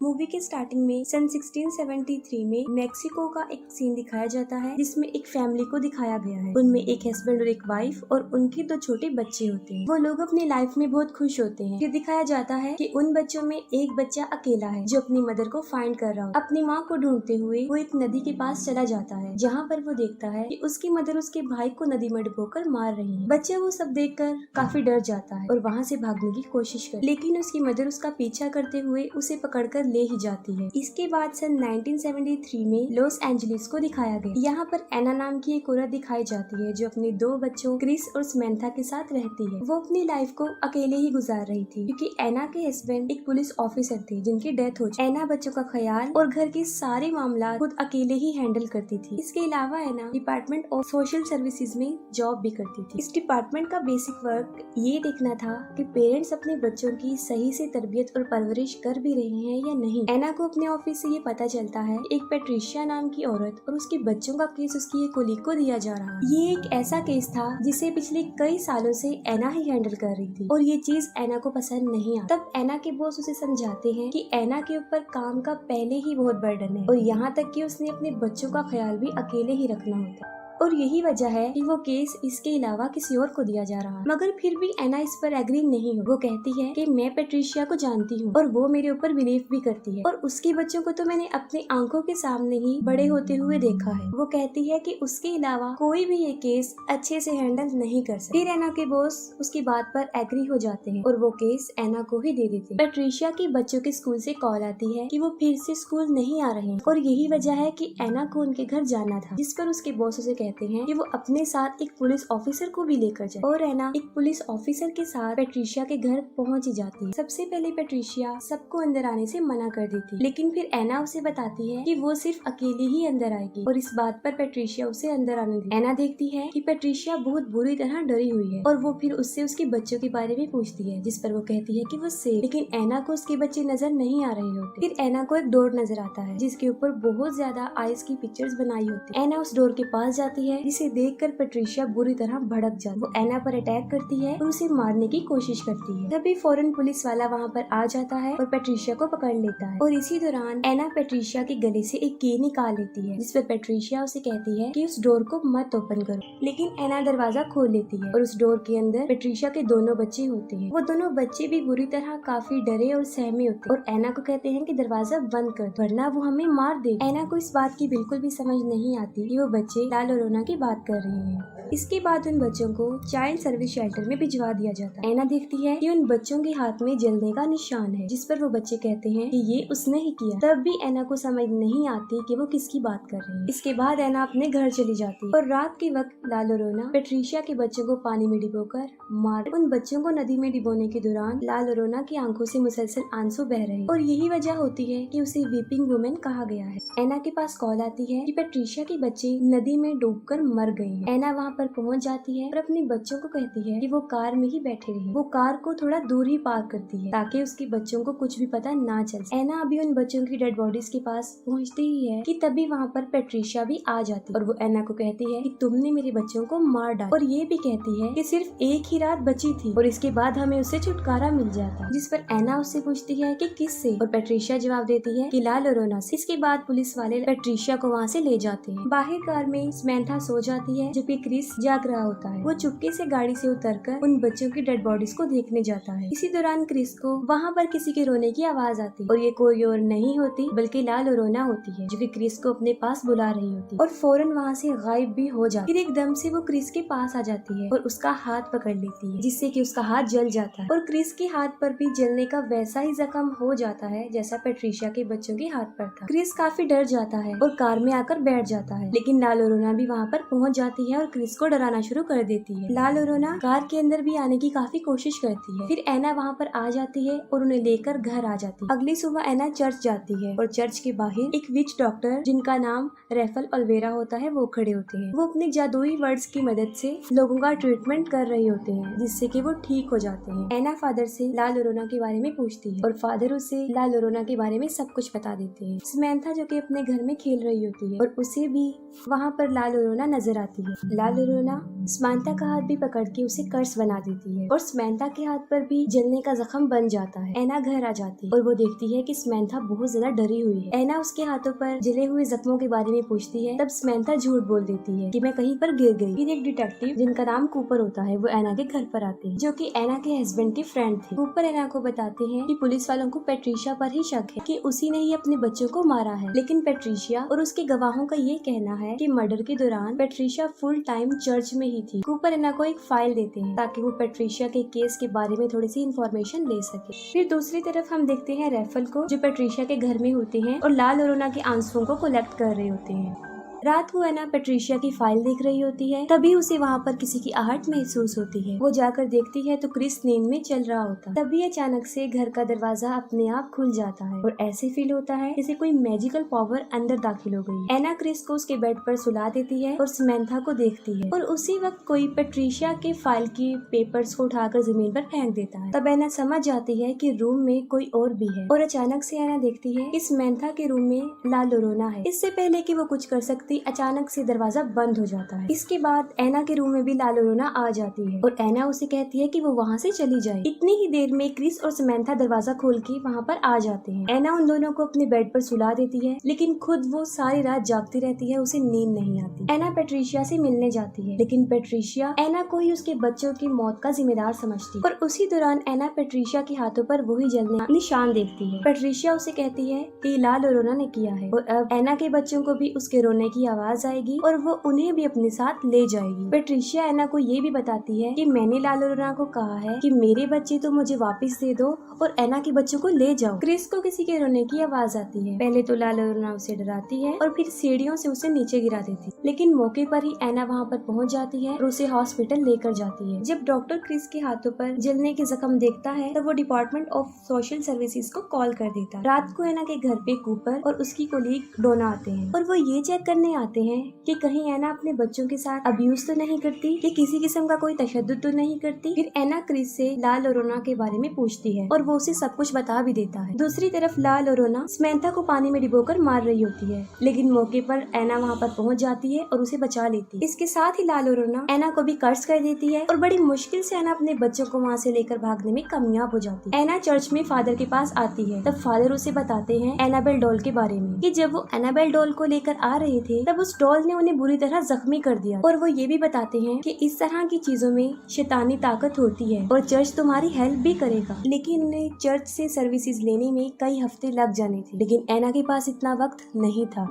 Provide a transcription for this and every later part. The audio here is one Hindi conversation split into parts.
मूवी के स्टार्टिंग में सन 1673 में मेक्सिको का एक सीन दिखाया जाता है जिसमें एक फैमिली को दिखाया गया है। उनमें एक हस्बैंड और एक वाइफ और उनके 2 छोटे बच्चे होते हैं। वो लोग अपनी लाइफ में बहुत खुश होते हैं। फिर दिखाया जाता है कि उन बच्चों में एक बच्चा अकेला है जो अपनी मदर को फाइंड कर रहा हो। अपनी माँ को ढूंढते हुए वो एक नदी के पास चला जाता है जहाँ पर वो देखता है कि उसकी मदर उसके भाई को नदी में डुबोकर मार रही है। बच्चा वो सब देखकर काफी डर जाता है और वहाँ से भागने की कोशिश कर, लेकिन उसकी मदर उसका पीछा करते हुए उसे पकड़कर ले ही जाती है। इसके बाद सन 1973 में लॉस एंजलिस को दिखाया गया। यहाँ पर एना नाम की एक औरत दिखाई जाती है जो अपने 2 बच्चों क्रिस और समैंथा के साथ रहती है। वो अपनी लाइफ को अकेले ही गुजार रही थी क्योंकि एना के हस्बैंड एक पुलिस ऑफिसर थे जिनकी डेथ हो चुकी। एना बच्चों का ख्याल और घर के सारे मामला खुद अकेले ही हैंडल करती थी। इसके अलावा एना डिपार्टमेंट ऑफ सोशल सर्विसेज में जॉब भी करती थी। इस डिपार्टमेंट का बेसिक वर्क ये देखना था कि पेरेंट्स अपने बच्चों की सही से तरबियत और परवरिश कर भी रहे हैं या नहीं। एना को अपने ऑफिस से ये पता चलता है एक पेट्रिशिया नाम की औरत और उसके बच्चों का केस उसकी एक कोलीग को दिया जा रहा है। ये एक ऐसा केस था जिसे पिछले कई सालों से एना ही हैंडल कर रही थी और ये चीज एना को पसंद नहीं आई। तब एना के बॉस उसे समझाते हैं कि एना के ऊपर काम का पहले ही बहुत बर्डन है और यहाँ तक कि उसने अपने बच्चों का ख्याल भी अकेले ही रखना होता है और यही वजह है कि वो केस इसके अलावा किसी और को दिया जा रहा है। मगर फिर भी एना इस पर एग्री नहीं हो। वो कहती है कि मैं पेट्रिशिया को जानती हूँ और वो मेरे ऊपर बिलीव भी करती है और उसके बच्चों को तो मैंने अपनी आंखों के सामने ही बड़े होते हुए देखा है। वो कहती है कि उसके अलावा कोई भी ये केस अच्छे से हैंडल नहीं कर सकता। फिर एना के बॉस उसकी बात पर एग्री हो जाते हैं और वो केस एना को ही दे देते हैं। पेट्रिशिया के बच्चों के स्कूल से कॉल आती है कि वो फिर से स्कूल नहीं आ रहे हैं और यही वजह है कि एना को उनके घर जाना था, जिस पर उसके बॉस उसे कहते हैं कि वो अपने साथ एक पुलिस ऑफिसर को भी लेकर जाए और एना एक पुलिस ऑफिसर के साथ पेट्रिशिया के घर पहुंच ही जाती है। सबसे पहले पेट्रिशिया सबको अंदर आने से मना कर देती है, लेकिन फिर एना उसे बताती है कि वो सिर्फ अकेले ही अंदर आएगी और इस बात पर पेट्रिशिया उसे अंदर आने देती है। एना देखती है कि पेट्रिशिया बहुत बुरी तरह डरी हुई है और वो फिर उससे उसके बच्चों के बारे में पूछती है, जिस पर वो कहती है कि वो सेफ, लेकिन एना को उसके बच्चे नजर नहीं आ रहे होते। फिर एना को एक डोर नजर आता है जिसके ऊपर बहुत ज्यादा आइस की पिक्चर्स बनाई होती है। एना उस डोर के पास जाती है जिसे देखकर पेट्रिशिया बुरी तरह भड़क जाती है। वो एना पर अटैक करती है और उसे मारने की कोशिश करती है। तभी फौरन पुलिस वाला वहाँ पर आ जाता है और पेट्रिशिया को पकड़ लेता है और इसी दौरान एना पेट्रिशिया के गले से एक की निकाल लेती है, जिस पर पेट्रिशिया उसे कहती है कि उस डोर को मत ओपन करो, लेकिन एना दरवाजा खोल लेती है और उस डोर के अंदर पेट्रिशिया के दोनों बच्चे होते हैं। वो दोनों बच्चे भी बुरी तरह काफी डरे और सहमे होते हैं और एना को कहते हैं कि दरवाजा बंद कर वरना वो हमें मार दे। एना को इस बात की बिल्कुल भी समझ नहीं आती कि वो बच्चे ला लोरेना की बात कर रहे हैं। इसके बाद उन बच्चों को चाइल्ड सर्विस शेल्टर में भिजवा दिया जाता है। एना देखती है कि उन बच्चों के हाथ में जलने का निशान है, जिस पर वो बच्चे कहते हैं कि ये उसने ही किया। तब भी एना को समझ नहीं आती कि वो किसकी बात कर रही है। इसके बाद एना अपने घर चली जाती है और रात के वक्त ला लोरेना पेट्रिशिया के बच्चों को पानी में डिबोकर मार। उन बच्चों को नदी में डिबोने के दौरान ला लोरेना की आंखों से मुसलसल आंसू बह रहे हैं और यही वजह होती है कि उसे वीपिंग वुमेन कहा गया है। एना के पास कॉल आती है कि पेट्रिशिया के बच्चे नदी में डूबकर मर गए हैं। एना वहाँ पर पहुँच जाती है और अपने बच्चों को कहती है कि वो कार में ही बैठे रहे। वो कार को थोड़ा दूर ही पार्क करती है ताकि उसके बच्चों को कुछ भी पता ना चल सके। एना अभी उन बच्चों की डेड बॉडीज के पास पहुँचती ही है कि तभी वहाँ पर पेट्रिशिया भी आ जाती है और वो एना को कहती है कि तुमने मेरे बच्चों को मार डाला और ये भी कहती है कि सिर्फ एक ही रात बची थी और इसके बाद हमें उससे छुटकारा मिल जाता, जिस पर एना उससे पूछती है कि किससे और पेट्रिशिया जवाब देती है कि ला लोरेना से। इसके बाद पुलिस वाले पेट्रिशिया को वहाँ से ले जाते हैं। बाहर कार में समैंथा सो जाती है जबकि क्रिस जाग रहा होता है। वो चुपके से गाड़ी से उतरकर उन बच्चों की डेड बॉडीज को देखने जाता है। इसी दौरान क्रिस को वहाँ पर किसी के रोने की आवाज आती है और ये कोई और नहीं होती बल्कि ला लोरेना होती है जो कि क्रिस को अपने पास बुला रही होती है और फौरन वहाँ से गायब भी हो जाती है। फिर एकदम से वो क्रिस के पास आ जाती है और उसका हाथ पकड़ लेती है, जिससे कि उसका हाथ जल जाता है और क्रिस के हाथ पर भी जलने का वैसा ही जख्म हो जाता है जैसा पेट्रिशिया के बच्चों के हाथ पर था। क्रिस काफी डर जाता है और कार में आकर बैठ जाता है, लेकिन ला लोरेना भी वहाँ पर पहुँच जाती है और क्रिस को डराना शुरू कर देती है। ला लोरेना कार के अंदर भी आने की काफी कोशिश करती है। फिर एना वहाँ पर आ जाती है और उन्हें लेकर घर आ जाती है। अगली सुबह एना चर्च जाती है और चर्च के बाहर एक विच डॉक्टर जिनका नाम रेफल ओलिवेरा होता है वो खड़े होते हैं। वो अपने जादुई वर्ड्स की मदद से लोगों का ट्रीटमेंट कर रहे होते हैं जिससे कि वो ठीक हो जाते हैं। एना फादर से ला लोरेना के बारे में पूछती है और फादर उसे ला लोरेना के बारे में सब कुछ बता देते हैं। समैंथा जो कि अपने घर में खेल रही होती है और उसे भी वहाँ पर ला लोरोना नजर आती है। ला लोरोना समंथा का हाथ भी पकड़ के उसे कर्स बना देती है और समंथा के हाथ पर भी जलने का जख्म बन जाता है। एना घर आ जाती है और वो देखती है कि समंथा बहुत ज्यादा डरी हुई है। एना उसके हाथों पर जले हुए जख्मों के बारे में पूछती है। तब समंथा झूठ बोल देती है कि मैं कहीं पर गिर गई। फिर एक डिटेक्टिव जिनका नाम कूपर होता है वो एना के घर पर आते हैं, जो कि एना के हस्बैंड की फ्रेंड थे। कूपर एना को बताते हैं कि पुलिस वालों को पेट्रिशिया पर ही शक है कि उसी ने ही अपने बच्चों को मारा है, लेकिन पेट्रिशिया और उसके गवाहों का ये कहना है कि मर्डर के दौरान पेट्रिशिया फुल टाइम चर्च में ही थी। कूपर एना को एक फाइल देते हैं ताकि वो पेट्रिशिया के केस के बारे में थोड़ी सी इन्फॉर्मेशन ले सके। फिर दूसरी तरफ हम देखते हैं रेफल को, जो पेट्रिशिया के घर में होते हैं और ला लोरोना के आंसुओं को कलेक्ट कर रहे होते हैं। रात को एना पेट्रिशिया की फाइल देख रही होती है, तभी उसे वहाँ पर किसी की आहट महसूस होती है। वो जाकर देखती है तो क्रिस नींद में चल रहा होता। तभी अचानक से घर का दरवाजा अपने आप खुल जाता है और ऐसे फील होता है जैसे कोई मैजिकल पावर अंदर दाखिल हो गई। एना क्रिस को उसके बेड पर सुला देती है और समंथा को देखती है और उसी वक्त कोई पेट्रिशिया के फाइल की पेपर्स को उठाकर जमीन पर फेंक देता है। तब एना समझ जाती है कि रूम में कोई और भी है और अचानक से एना देखती है कि समंथा के रूम में ला लोरोना है। इससे पहले कि वो कुछ कर सकती अचानक से दरवाजा बंद हो जाता है। इसके बाद एना के रूम में भी ला लोरोना आ जाती है और एना उसे कहती है कि वो वहाँ से चली जाए। इतनी ही देर में क्रिस और समंथा दरवाजा खोल के वहाँ पर आ जाते हैं। एना उन दोनों को अपने बेड पर सुला देती है, लेकिन खुद वो सारी रात जागती रहती है, उसे नींद नहीं आती। एना पेट्रिशिया से मिलने जाती है, लेकिन पेट्रिशिया एना को ही उसके बच्चों की मौत का जिम्मेदार समझती है और उसी दौरान एना पेट्रिशिया के हाथों पर वही जलने का निशान देखती है। पेट्रिशिया उसे कहती है कि ला लोरोना ने किया है और अब एना के बच्चों को भी उसके रोने की आवाज आएगी और वो उन्हें भी अपने साथ ले जाएगी। पेट्रिशिया एना को ये भी बताती है कि मैंने ला लोरोना को कहा है कि मेरे बच्चे तो मुझे वापस दे दो और एना के बच्चों को ले जाओ। क्रिस को किसी के रोने की आवाज आती है। पहले तो ला लोरोना उसे डराती है और फिर सीढ़ियों से उसे नीचे गिरा देती है, लेकिन मौके पर ही एना वहाँ पर पहुँच जाती है और उसे हॉस्पिटल लेकर जाती है। जब डॉक्टर क्रिस के हाथों पर जलने के जख्म देखता है तब वो डिपार्टमेंट ऑफ सोशल सर्विसेज को कॉल कर देता है। रात को एना के घर पे कूपर और उसकी कोलीग डोना आते हैं और वो ये चेक करने आते हैं कि कहीं एना अपने बच्चों के साथ अब्यूज तो नहीं करती, कि किसी किस्म का कोई तशद्दुद तो नहीं करती। फिर एना क्रिस से ला लोरोना के बारे में पूछती है और वो उसे सब कुछ बता भी देता है। दूसरी तरफ ला लोरोना समंथा को पानी में डुबोकर मार रही होती है, लेकिन मौके पर एना वहाँ पर पहुँच जाती है और उसे बचा लेती है। इसके साथ ही ला लोरोना एना को भी कर्ज कर देती है और बड़ी मुश्किल से एना अपने बच्चों को वहाँ से लेकर भागने में कामयाब हो जाती है। एना चर्च में फादर के पास आती है, तब फादर उसे बताते हैं एनाबेल डॉल के बारे में, कि जब वो एनाबेल डॉल को लेकर आ रहे थे तब उस डॉल ने उन्हें बुरी तरह जख्मी कर दिया और वो ये भी बताते हैं कि इस तरह की चीजों में शैतानी ताकत होती है और चर्च तुम्हारी हेल्प भी करेगा। लेकिन उन्हें चर्च से सर्विसेज लेने में कई हफ्ते लग जाने थे, लेकिन एना के पास इतना वक्त नहीं था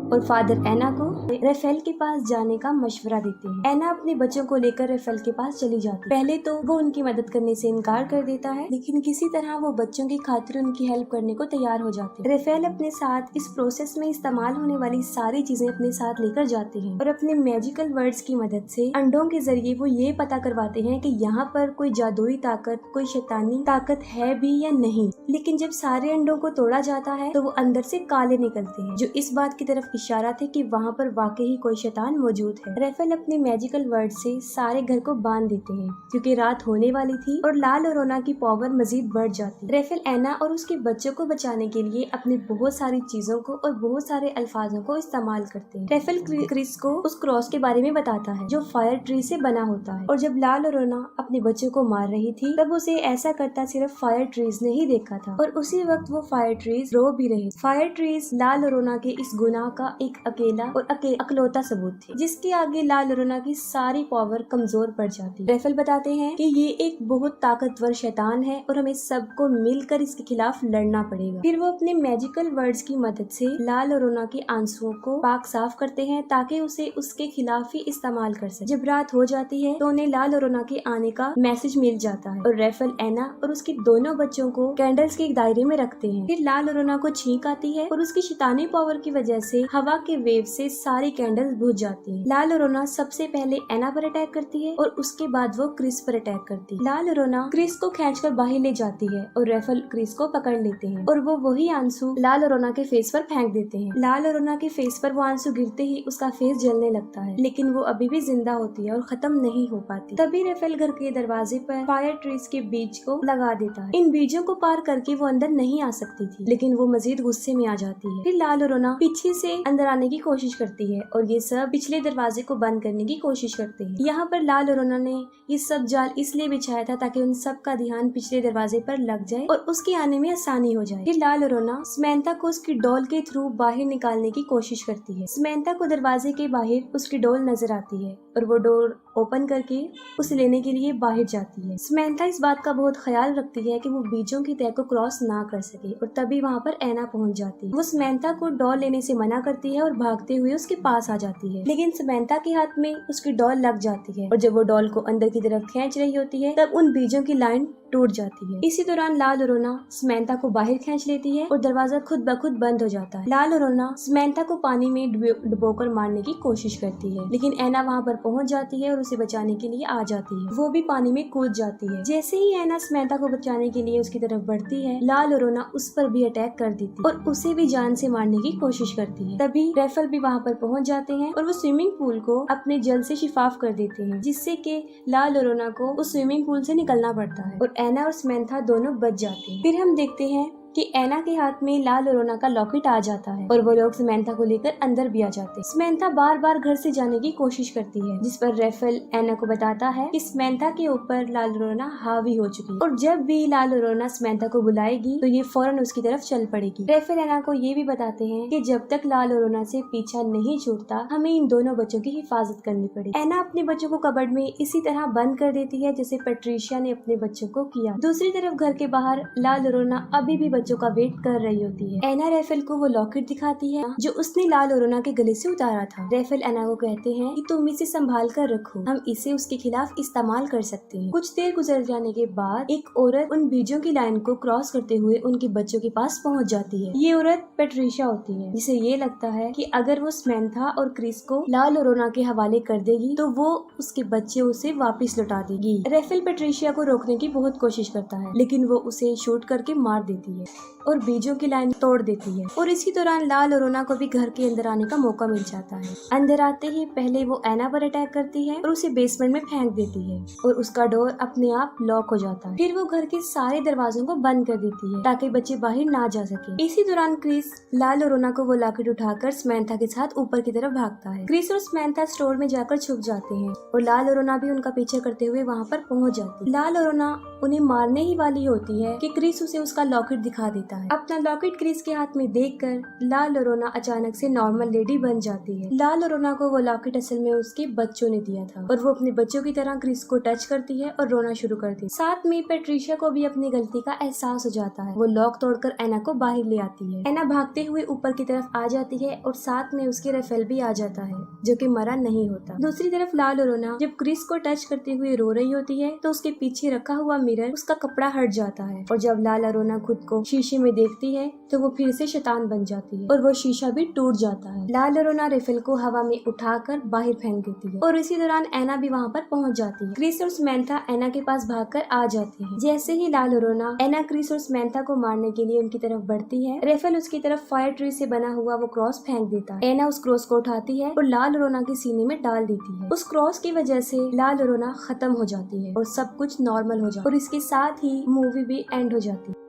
और फादर एना को रेफेल के पास जाने का मशवरा देते हैं। एना अपने बच्चों को लेकर रेफेल के पास चली जाती है। पहले तो वो उनकी मदद करने से इनकार कर देता है, लेकिन किसी तरह वो बच्चों की खातिर उनकी हेल्प करने को तैयार हो जाते हैं। रेफेल अपने साथ इस प्रोसेस में इस्तेमाल होने वाली सारी चीजें अपने साथ लेकर जाते हैं और अपने मैजिकल वर्ड्स की मदद से अंडों के जरिए वो ये पता करवाते हैं कि यहाँ पर कोई जादुई ताकत, कोई शैतानी ताकत है भी या नहीं। लेकिन जब सारे अंडों को तोड़ा जाता है तो वो अंदर से काले निकलते हैं, जो इस बात की तरफ इशारा थे कि वहाँ पर वाकई कोई शैतान मौजूद है। रेफेल अपने मैजिकल वर्ड से सारे घर को बांध देते हैं क्योंकि रात होने वाली थी और ला लोरोना की पावर मजीद बढ़ जाती। रेफेल एना और उसके बच्चों को बचाने के लिए अपनी बहुत सारी चीजों को और बहुत सारे अल्फाजों को इस्तेमाल करते हैं। रेफेल क्रिस को उस क्रॉस के बारे में बताता है जो फायर ट्री से बना होता है और जब ला लोरोना अपने बच्चों को मार रही थी तब उसे ऐसा करता सिर्फ फायर ट्रीज ने ही देखा था और उसी वक्त वो फायर ट्रीज रो भी रहे। फायर ट्रीज ला लोरोना के इस गुनाह का एक अकेला और अकलौता सबूत थे, जिसके आगे ला लोरोना की सारी पावर कमजोर पड़ जाती। रेफेल बताते हैं कि ये एक बहुत ताकतवर शैतान है और हमें सबको मिलकर इसके खिलाफ लड़ना पड़ेगा। फिर वो अपने मैजिकल वर्ड्स की मदद से ला लोरोना के आंसुओं को पाक साफ करते हैं ताकि उसे उसके खिलाफ ही इस्तेमाल कर सके। जब रात हो जाती है तो उन्हें ला लोरोना के आने का मैसेज मिल जाता है और रेफेल एना और उसके दोनों बच्चों को कैंडल्स के एक दायरे में रखते हैं। फिर ला लोरोना को छींक आती है और उसकी शैतानी पावर की वजह से हवा के वेव से सारी कैंडल्स बुझ जाती हैं। ला लोरोना सबसे पहले एना पर अटैक करती है और उसके बाद वो क्रिस पर अटैक करती है। ला लोरोना क्रिस को खींचकर बाहर ले जाती है और रेफेल क्रिस को पकड़ लेते हैं और वो वही आंसू ला लोरोना के फेस पर फेंक देते हैं। ला लोरोना के फेस पर वो आंसू गिरते ही उसका फेस जलने लगता है, लेकिन वो अभी भी जिंदा होती है और खत्म नहीं हो पाती। तभी रेफेल घर के दरवाजे पर फायर ट्रीज के बीज को लगा देता है। इन बीजों को पार करके वो अंदर नहीं आ सकती थी, लेकिन वो मजीद गुस्से में आ जाती है। फिर लाल और रोना पीछे से अंदर आने की कोशिश करती है और ये सब पिछले दरवाजे को बंद करने की कोशिश करते हैं। यहाँ पर लाल और रोना ने ये सब जाल इसलिए बिछाया था ताकि उन सब का ध्यान पिछले दरवाजे पर लग जाए और उसके आने में आसानी हो जाए। फिर लाल और रोना समंथा को उसकी डॉल के थ्रू बाहर निकालने की कोशिश करती है। समंथा को दरवाजे के बाहर उसकी डॉल नजर आती है और वो डोर ओपन करके उसे लेने के लिए बाहर जाती है। समंथा इस बात का बहुत ख्याल रखती है कि वो बीजों की तह को क्रॉस ना कर सके और तभी वहाँ पर ऐना पहुँच जाती है। वो समंथा को डॉल लेने से मना करती है और भागते हुए उसके पास आ जाती है, लेकिन समंथा के हाथ में उसकी डॉल लग जाती है और जब वो डॉल को अंदर की तरफ खींच रही होती है तब उन बीजों की लाइन टूट जाती है। इसी दौरान लाल और रोना समंथा को बाहर खींच लेती है और दरवाजा खुद ब खुद बंद हो जाता है। लाल और रोना समंथा को पानी में डुबोकर मारने की कोशिश करती है, लेकिन ऐना वहाँ पर पहुँच जाती है और उसे बचाने के लिए आ जाती है। वो भी पानी में कूद जाती है। जैसे ही ऐना समंथा को बचाने के लिए उसकी तरफ बढ़ती है, लाल और रोना उस पर भी अटैक कर देती है और उसे भी जान से मारने की कोशिश करती है। तभी रेफेल भी वहाँ पर पहुँच जाते हैं और वो स्विमिंग पूल को अपने जल से शिफाफ कर देते हैं, जिससे कि लाल और रोना को उस स्विमिंग पूल से निकलना पड़ता है और ऐना और समंथा दोनों बच जाते हैं। फिर हम देखते हैं कि ऐना के हाथ में लाल और रोना का लॉकेट आ जाता है और वो लोग समंथा को लेकर अंदर भी आ जाते हैं। समंथा बार बार घर से जाने की कोशिश करती है, जिस पर रेफेल ऐना को बताता है कि समंथा के ऊपर लाल और रोना हावी हो चुकी है और जब भी लाल और रोना समंथा को बुलाएगी तो ये फौरन उसकी तरफ चल पड़ेगी। रेफेल ऐना को ये भी बताते हैं कि जब तक लाल और रोना से पीछा नहीं छूटता हमें इन दोनों बच्चों की हिफाजत करनी पड़ेगी। ऐना अपने बच्चों को कबर्ड में इसी तरह बंद कर देती है जैसे पैट्रिशिया ने अपने बच्चों को किया। दूसरी तरफ घर के बाहर लाल और रोना अभी भी बच्चों का वेट कर रही होती है। ऐना रेफेल को वो लॉकेट दिखाती है जो उसने लाल और रोना के गले से उतारा था। रेफेल ऐना को कहते हैं कि तुम इसे संभाल कर रखो, हम इसे उसके खिलाफ इस्तेमाल कर सकते हैं। कुछ देर गुजर जाने के बाद एक औरत उन बीजों की लाइन को क्रॉस करते हुए उनके बच्चों के पास पहुंच जाती है। ये औरत पैट्रिशिया होती है, जिसे ये लगता है कि अगर वो समंथा और क्रिस को लाल और रोना के हवाले कर देगी तो वो उसके बच्चे उसे वापस लौटा देगी। रेफेल पैट्रिशिया को रोकने की बहुत कोशिश करता है, लेकिन वो उसे शूट करके मार देती है और बीजों की लाइन तोड़ देती है और इसी दौरान लाल और रोना को भी घर के अंदर आने का मौका मिल जाता है। अंदर आते ही पहले वो ऐना पर अटैक करती है और उसे बेसमेंट में फेंक देती है और उसका डोर अपने आप लॉक हो जाता है। फिर वो घर के सारे दरवाजों को बंद कर देती है ताकि बच्चे बाहर ना जा सके। इसी दौरान क्रिस लाल और रोना को वो लॉकेट उठाकर समंथा के साथ ऊपर की तरफ भागता है। क्रिस और समंथा स्टोर में जाकर छुप जाते हैं और लाल और रोना भी उनका पीछा करते हुए वहाँ पर पहुँच जाती है। लाल और रोना उन्हें मारने ही वाली होती है कि क्रिस उसे उसका लॉकेट दिखा देता है। अपना लॉकेट क्रिस के हाथ में देखकर लाल और रोना अचानक से नॉर्मल लेडी बन जाती है। लाल और रोना को वो लॉकेट असल में उसके बच्चों ने दिया था और वो अपने बच्चों की तरह क्रिस को टच करती है और रोना शुरू करती है। साथ में पैट्रिशिया को भी अपनी गलती का एहसास हो जाता है। वो लॉक तोड़कर ऐना को बाहर ले आती है। ऐना भागते हुए ऊपर की तरफ आ जाती है और साथ में उसके रेफेल भी आ जाता है जो कि मरा नहीं होता। दूसरी तरफ लाल और रोना जब क्रिस को टच करते हुए रो रही होती है तो उसके पीछे रखा हुआ मिरर उसका कपड़ा हट जाता है और जब लाल और रोना खुद को शीशे में देखती है तो वो फिर से शैतान बन जाती है और वो शीशा भी टूट जाता है। लाल और रोना रेफेल को हवा में उठाकर बाहर फेंक देती है और इसी दौरान ऐना भी वहाँ पर पहुँच जाती है। क्रिस और समंथा ऐना के पास भागकर आ जाती है। जैसे ही लाल और रोना ऐना क्रिस और समंथा को मारने के लिए उनकी तरफ बढ़ती है, रेफेल उसकी तरफ फायर ट्री से बना हुआ वो क्रॉस फेंक देता है। ऐना उस क्रॉस को उठाती है और लाल और रोना के सीने में डाल देती है। उस क्रॉस की वजह से लाल और रोना खत्म हो जाती है और सब कुछ नॉर्मल हो जाता है और इसके साथ ही मूवी भी एंड हो जाती है।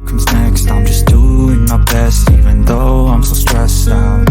Comes next, I'm just doing my best, even though I'm so stressed out.